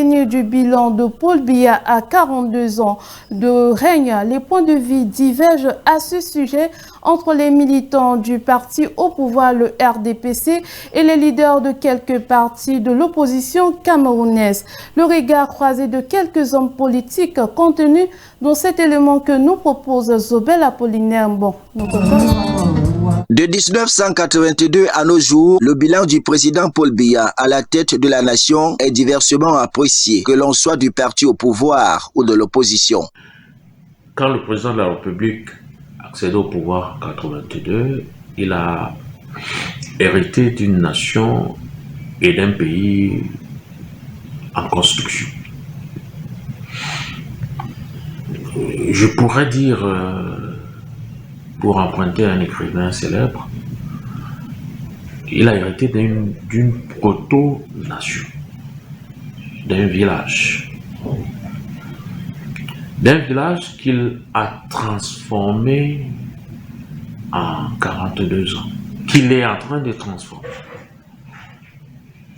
renseigne du bilan de Paul Biya à 42 ans de règne. Les points de vue divergent à ce sujet entre les militants du parti au pouvoir, le RDPC, et les leaders de quelques partis de l'opposition camerounaise. Le regard croisé de quelques hommes politiques contenu dans cet élément que nous propose Zobel Apollinaire. De 1982 à nos jours, le bilan du président Paul Biya à la tête de la nation est diversement apprécié, que l'on soit du parti au pouvoir ou de l'opposition. Quand le président de la République accède au pouvoir en 1982, il a hérité d'une nation et d'un pays en construction. Je pourrais dire, pour emprunter un écrivain célèbre, il a hérité d'une proto-nation, d'un village qu'il a transformé en 42 ans, qu'il est en train de transformer.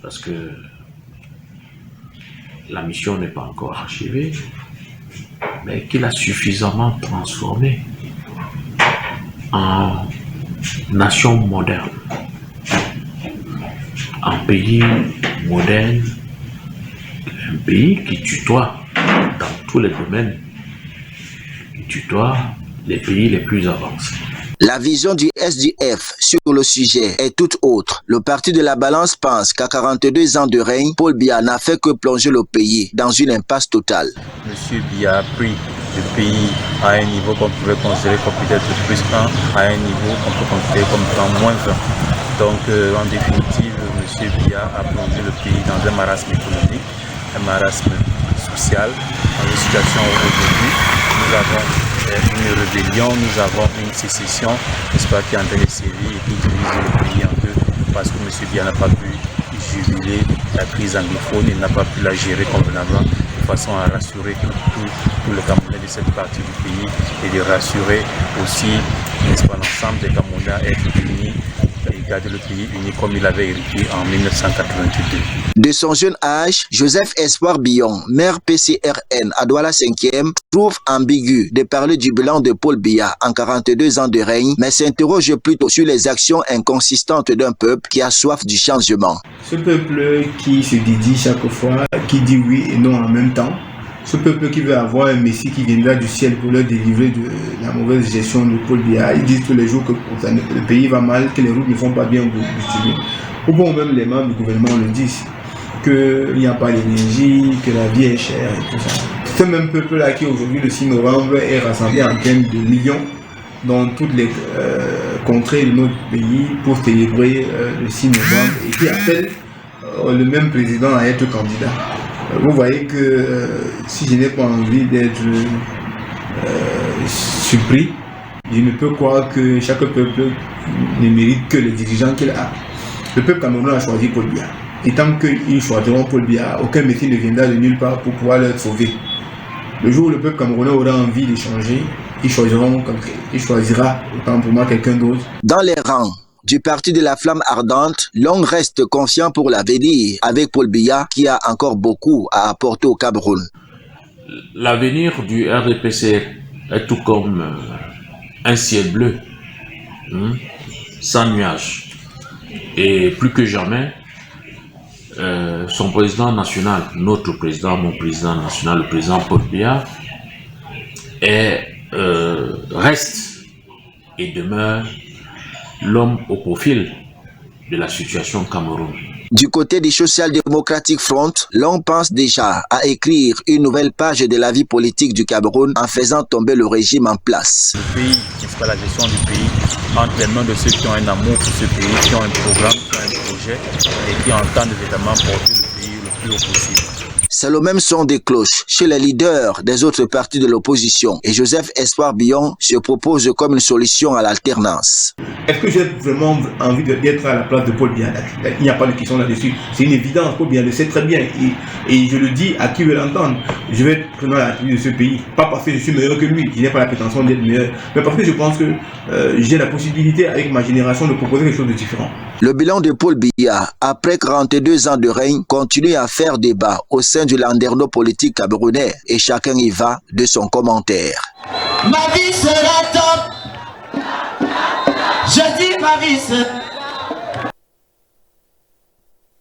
Parce que la mission n'est pas encore achevée, mais qu'il a suffisamment transformé en nation moderne, en pays moderne, un pays qui tutoie dans tous les domaines, qui tutoie les pays les plus avancés. La vision du SDF sur le sujet est toute autre. Le parti de la balance pense qu'à 42 ans de règne, Paul Biya n'a fait que plonger le pays dans une impasse totale. Monsieur Biya a pris le pays à un niveau qu'on pouvait considérer comme peut-être plus 1, à un niveau qu'on peut considérer comme étant moins 1. Donc en définitive, monsieur Biya a plongé le pays dans un marasme économique, un marasme social, dans une situation où aujourd'hui nous avons une rébellion, nous avons une sécession, n'est-ce pas, qui est en train de sévir et qui divise le pays en deux, parce que M. Biya n'a pas pu juguler la crise anglophone, il n'a pas pu la gérer convenablement, de façon à rassurer tout le Camerounais de cette partie du pays et de rassurer aussi, n'est-ce pas, l'ensemble des Camerounais à être unis et garder le pays uni comme il avait hérité en 1982. De son jeune âge, Joseph Espoir Billon, maire PCRN à Douala 5e, trouve ambigu de parler du bilan de Paul Biya en 42 ans de règne, mais s'interroge plutôt sur les actions inconsistantes d'un peuple qui a soif du changement. Ce peuple qui se dédie chaque fois, qui dit oui et non en même temps, ce peuple qui veut avoir un messie qui viendra du ciel pour leur délivrer de la mauvaise gestion de Paul Biya, ils disent tous les jours que le pays va mal, que les routes ne font pas bien distribuer. Au bon, même les membres du gouvernement le disent, qu'il n'y a pas d'énergie, que la vie est chère et tout ça. Ce même peuple-là qui aujourd'hui, le 6 novembre, est rassemblé en termes de millions dans toutes les contrées de notre pays pour célébrer le 6 novembre et qui appelle le même président à être candidat. Vous voyez que si je n'ai pas envie d'être surpris, je ne peux croire que chaque peuple ne mérite que les dirigeants qu'il a. Le peuple camerounais a choisi Paul Biya. Et tant qu'ils choisiront Paul Biya, aucun messie ne viendra de nulle part pour pouvoir le sauver. Le jour où le peuple camerounais aura envie de changer, il choisira, autant pour moi, quelqu'un d'autre. Dans les rangs du parti de la flamme ardente, l'on reste confiant pour l'avenir avec Paul Biya qui a encore beaucoup à apporter au Cameroun. L'avenir du RDPC est tout comme un ciel bleu, sans nuages. Et plus que jamais, son président national, notre président, mon président national, le président Paul Biya, reste et demeure l'homme au profil de la situation Cameroun. Du côté du Social Democratic Front, l'on pense déjà à écrire une nouvelle page de la vie politique du Cameroun en faisant tomber le régime en place. Le pays, n'est-ce pas, la gestion du pays, entre les mains de ceux qui ont un amour pour ce pays, qui ont un programme, qui ont un projet et qui entendent évidemment porter le pays le plus haut possible. C'est le même son des cloches chez les leaders des autres partis de l'opposition et Joseph Espoir Billon se propose comme une solution à l'alternance. Est-ce que j'ai vraiment envie d'être à la place de Paul Biya? Il n'y a pas de question là-dessus. C'est une évidence, Paul Biya le sait très bien. Et je le dis à qui veut l'entendre. Je vais être président de la République de ce pays. Pas parce que je suis meilleur que lui, je n'ai pas la prétention d'être meilleur, mais parce que je pense que j'ai la possibilité avec ma génération de proposer quelque chose de différent. Le bilan de Paul Biya, après 42 ans de règne, continue à faire débat au sein du landerneau politique camerounais et chacun y va de son commentaire. Ma vie sera top. Je dis ma vie sera